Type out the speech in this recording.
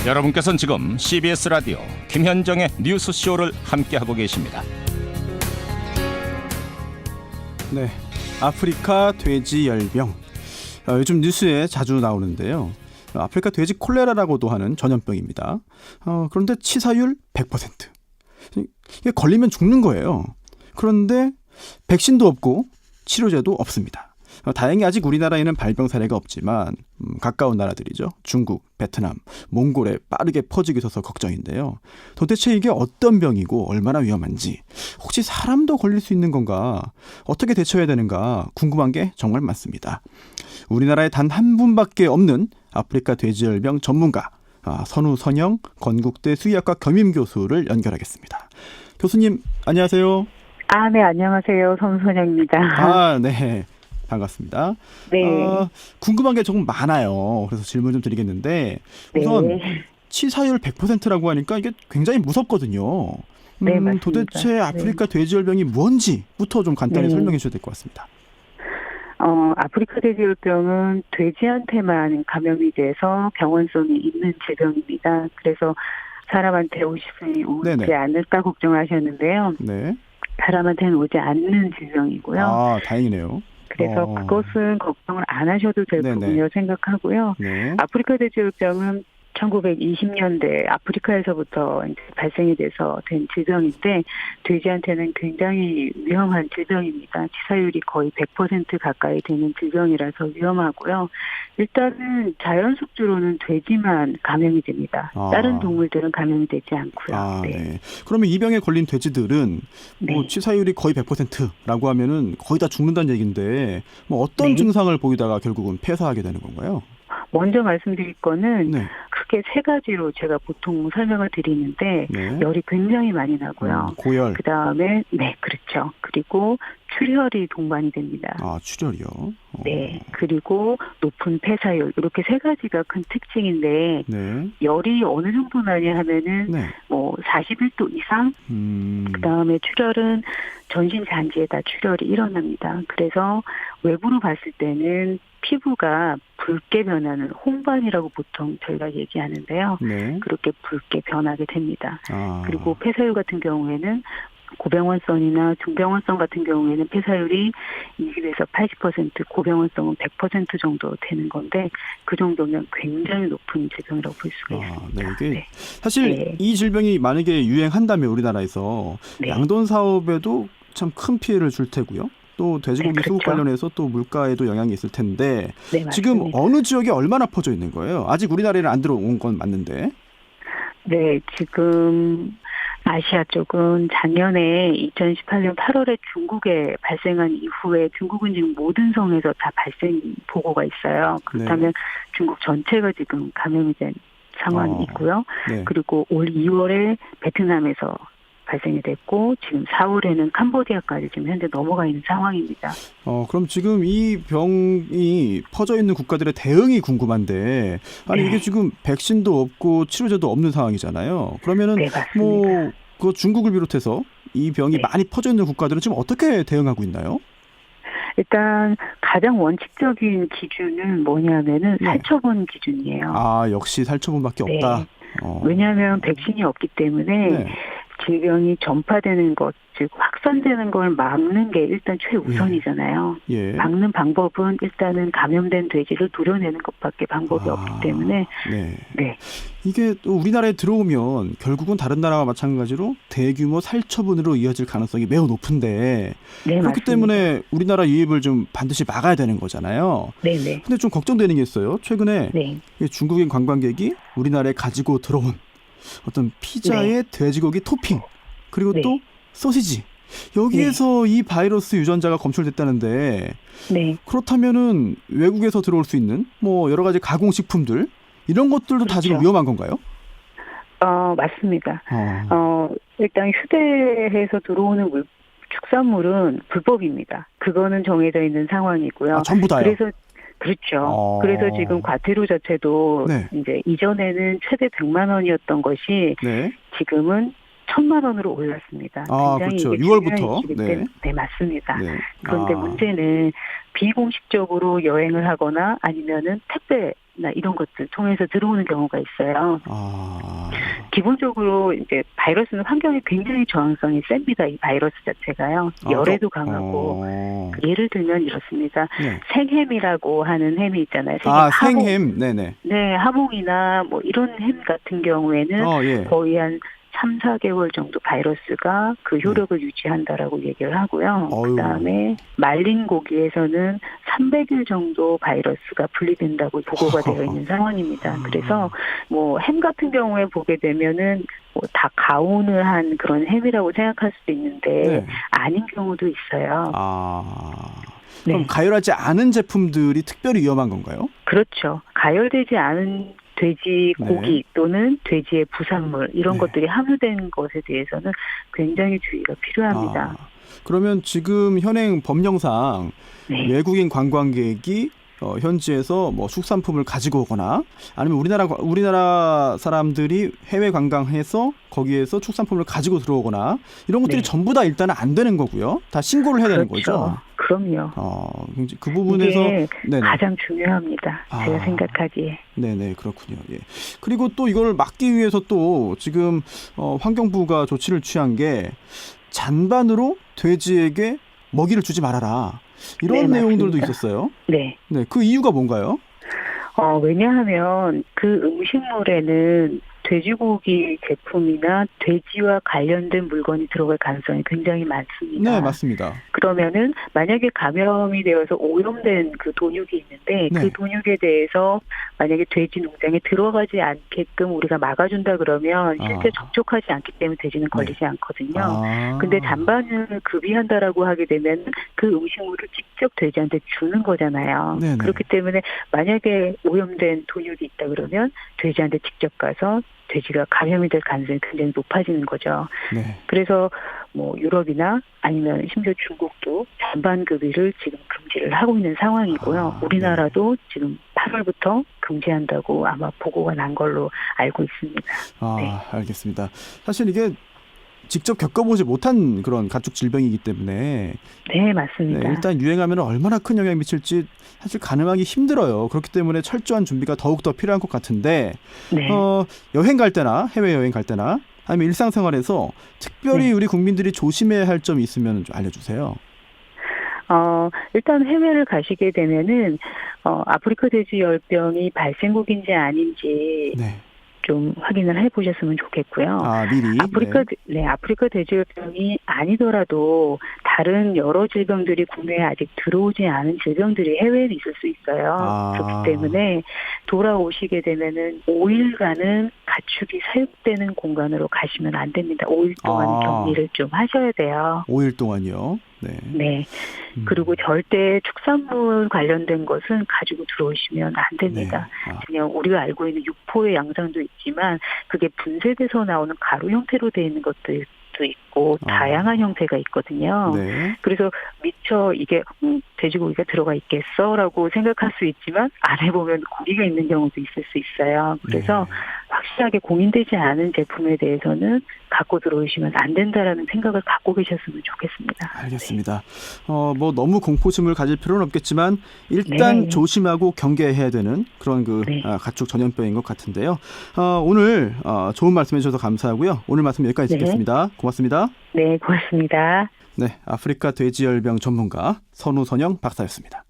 여러분께서는 지금 CBS 라디오 김현정의 뉴스쇼를 함께하고 계십니다. 네, 아프리카 돼지 열병. 요즘 뉴스에 자주 나오는데요. 아프리카 돼지 콜레라라고도 하는 전염병입니다. 그런데 치사율 100%. 이게 걸리면 죽는 거예요. 그런데 백신도 없고 치료제도 없습니다. 다행히 아직 우리나라에는 발병 사례가 없지만 가까운 나라들이죠. 중국, 베트남, 몽골에 빠르게 퍼지고 있어서 걱정인데요. 도대체 이게 어떤 병이고 얼마나 위험한지, 혹시 사람도 걸릴 수 있는 건가, 어떻게 대처해야 되는가 궁금한 게 정말 많습니다. 우리나라에 단 한 분밖에 없는 아프리카 돼지열병 전문가, 선우선영 건국대 수의학과 겸임교수를 연결하겠습니다. 교수님 안녕하세요. 네, 안녕하세요. 선우선영입니다. 네. 반갑습니다. 네. 궁금한 게 조금 많아요. 그래서 질문 좀 드리겠는데 우선 치사율 100%라고 하니까 이게 굉장히 무섭거든요. 네, 맞습니다. 도대체 아프리카 돼지열병이 뭔지부터 좀 간단히 설명해 주셔야 될 것 같습니다. 아프리카 돼지열병은 돼지한테만 감염이 돼서 병원성이 있는 질병입니다. 그래서 사람한테 오지 않을까 걱정하셨는데요. 네. 사람한테는 오지 않는 질병이고요. 다행이네요. 그래서 그것은 걱정을 안 하셔도 될 부분이라고 생각하고요. 네. 아프리카 돼지열병은 1920년대 아프리카에서부터 이제 발생이 돼서 된 질병인데 돼지한테는 굉장히 위험한 질병입니다. 치사율이 거의 100% 가까이 되는 질병이라서 위험하고요. 일단은 자연 숙주로는 돼지만 감염이 됩니다. 다른 동물들은 감염이 되지 않고요. 네. 그러면 이 병에 걸린 돼지들은 뭐 치사율이 거의 100%라고 하면은 거의 다 죽는다는 얘기인데 뭐 어떤 증상을 보이다가 결국은 폐사하게 되는 건가요? 먼저 말씀드릴 거는 크게 세 가지로 제가 보통 설명을 드리는데 열이 굉장히 많이 나고요. 고열. 그다음에 그렇죠. 그리고 출혈이 동반이 됩니다. 출혈이요? 네. 그리고 높은 폐사율. 이렇게 세 가지가 큰 특징인데 열이 어느 정도 나냐 하면은 뭐 41도 이상. 그다음에 출혈은 전신 잔지에다 출혈이 일어납니다. 그래서 외부로 봤을 때는 피부가 붉게 변하는 홍반이라고 보통 저희가 얘기하는데요. 그렇게 붉게 변하게 됩니다. 그리고 폐사율 같은 경우에는 고병원성이나 중병원성 같은 경우에는 폐사율이 20에서 80%, 고병원성은 100% 정도 되는 건데 그 정도면 굉장히 높은 질병이라고 볼 수가 있습니다. 이게 사실 이 질병이 만약에 유행한다면 우리나라에서 양돈 사업에도 참 큰 피해를 줄 테고요. 또 돼지고기 수급 관련해서 또 물가에도 영향이 있을 텐데 지금 어느 지역에 얼마나 퍼져 있는 거예요? 아직 우리나라에는 안 들어온 건 맞는데. 네, 지금 아시아 쪽은 작년에 2018년 8월에 중국에 발생한 이후에 중국은 지금 모든 성에서 다 발생 보고가 있어요. 그렇다면 중국 전체가 지금 감염이 된 상황이 있고요. 그리고 올 2월에 베트남에서 발생이 됐고 지금 4월에는 캄보디아까지 지금 현재 넘어가 있는 상황입니다. 그럼 지금 이 병이 퍼져 있는 국가들의 대응이 궁금한데 이게 지금 백신도 없고 치료제도 없는 상황이잖아요. 그러면은 그 중국을 비롯해서 이 병이 많이 퍼져 있는 국가들은 지금 어떻게 대응하고 있나요? 일단 가장 원칙적인 기준은 뭐냐면은 살처분 기준이에요. 역시 살처분밖에 없다. 왜냐하면 백신이 없기 때문에 질병이 전파되는 것, 즉 확산되는 걸 막는 게 일단 최우선이잖아요. 막는 방법은 일단은 감염된 돼지를 도려내는 것밖에 방법이 없기 때문에 이게 또 우리나라에 들어오면 결국은 다른 나라와 마찬가지로 대규모 살처분으로 이어질 가능성이 매우 높은데 그렇기 맞습니다. 때문에 우리나라 유입을 좀 반드시 막아야 되는 거잖아요. 근데 좀 걱정되는 게 있어요. 최근에 중국인 관광객이 우리나라에 가지고 들어온 어떤 피자에 돼지고기 토핑 그리고 또 소시지 여기에서 이 바이러스 유전자가 검출됐다는데 그렇다면은 외국에서 들어올 수 있는 뭐 여러 가지 가공식품들 이런 것들도 다 지금 위험한 건가요? 맞습니다. 일단 휴대해서 들어오는 축산물은 불법입니다. 그거는 정해져 있는 상황이고요. 전부 다요? 그렇죠. 그래서 지금 과태료 자체도 이제 이전에는 최대 100만 원이었던 것이 지금은 1,000만 원으로 올랐습니다. 굉장히 그렇죠. 이게 6월부터. 네, 맞습니다. 그런데 문제는 비공식적으로 여행을 하거나 아니면은 택배 이런 것들 통해서 들어오는 경우가 있어요. 기본적으로 이제 바이러스는 환경에 굉장히 저항성이 셉니다. 이 바이러스 자체가요. 열에도 강하고. 예를 들면 이렇습니다. 네. 생햄이라고 하는 햄이 있잖아요. 생햄. 네네. 네, 하몽이나 뭐 이런 햄 같은 경우에는 예. 거의 한 3, 4개월 정도 바이러스가 그 효력을 유지한다라고 얘기를 하고요. 그다음에 말린 고기에서는 300일 정도 바이러스가 분리된다고 보고가 되어 있는 상황입니다. 그래서 뭐 햄 같은 경우에 보게 되면은 뭐 다 가온을 한 그런 햄이라고 생각할 수도 있는데 아닌 경우도 있어요. 그럼 가열하지 않은 제품들이 특별히 위험한 건가요? 그렇죠. 가열되지 않은 돼지 고기 또는 돼지의 부산물 이런 것들이 함유된 것에 대해서는 굉장히 주의가 필요합니다. 그러면 지금 현행 법령상 외국인 관광객이 현지에서 뭐 축산품을 가지고 오거나 아니면 우리나라 사람들이 해외 관광해서 거기에서 축산품을 가지고 들어오거나 이런 것들이 전부 다 일단은 안 되는 거고요. 다 신고를 해야 되는 거죠. 그럼요. 그 부분에서 가장 중요합니다. 제가 생각하기에. 네네, 그렇군요. 예. 그리고 또 이걸 막기 위해서 또 지금 환경부가 조치를 취한 게 잔반으로 돼지에게 먹이를 주지 말아라. 이런 내용들도 있었어요. 네. 그 이유가 뭔가요? 왜냐하면 그 음식물에는 돼지고기 제품이나 돼지와 관련된 물건이 들어갈 가능성이 굉장히 많습니다. 네, 맞습니다. 그러면은 만약에 감염이 되어서 오염된 그 돈육이 있는데 그 돈육에 대해서 만약에 돼지 농장에 들어가지 않게끔 우리가 막아준다 그러면 실제 접촉하지 않기 때문에 돼지는 걸리지 않거든요. 근데 잔반을 급이한다라고 하게 되면 그 음식물을 직접 돼지한테 주는 거잖아요. 네네. 그렇기 때문에 만약에 오염된 돈육이 있다 그러면 돼지한테 직접 가서 돼지가 감염이 될 가능성이 굉장히 높아지는 거죠. 그래서 뭐 유럽이나 아니면 심지어 중국도 잔반급여를 지금 금지를 하고 있는 상황이고요. 우리나라도 지금 8월부터 금지한다고 아마 보고가 난 걸로 알고 있습니다. 알겠습니다. 사실 이게 직접 겪어보지 못한 그런 가축 질병이기 때문에 네, 맞습니다. 일단 유행하면 얼마나 큰 영향을 미칠지 사실 가늠하기 힘들어요. 그렇기 때문에 철저한 준비가 더욱더 필요한 것 같은데 여행 갈 때나 해외여행 갈 때나 아니면 일상생활에서 특별히 우리 국민들이 조심해야 할 점이 있으면 좀 알려주세요. 일단 해외를 가시게 되면은 아프리카 돼지열병이 발생국인지 아닌지 좀 확인을 해보셨으면 좋겠고요. 미리. 아프리카 돼지열병이 아니더라도 다른 여러 질병들이 국내에 아직 들어오지 않은 질병들이 해외에 있을 수 있어요. 그렇기 때문에 돌아오시게 되면은 5일간은 가축이 사육되는 공간으로 가시면 안 됩니다. 5일 동안 격리를 좀 하셔야 돼요. 5일 동안요? 네. 그리고 절대 축산물 관련된 것은 가지고 들어오시면 안 됩니다. 그냥 우리가 알고 있는 육포의 양상도 있지만 그게 분쇄돼서 나오는 가루 형태로 되어 있는 것들도 있고 다양한 형태가 있거든요. 그래서 미처 이게 돼지고기가 들어가 있겠어라고 생각할 수 있지만 안 해보면 고기가 있는 경우도 있을 수 있어요. 그래서 확실하게 공인되지 않은 제품에 대해서는 갖고 들어오시면 안 된다라는 생각을 갖고 계셨으면 좋겠습니다. 알겠습니다. 뭐 너무 공포심을 가질 필요는 없겠지만 일단 조심하고 경계해야 되는 그런 가축 전염병인 것 같은데요. 오늘 좋은 말씀해 주셔서 감사하고요. 오늘 말씀 여기까지 듣겠습니다. 고맙습니다. 네, 고맙습니다. 아프리카 돼지열병 전문가 선우선영 박사였습니다.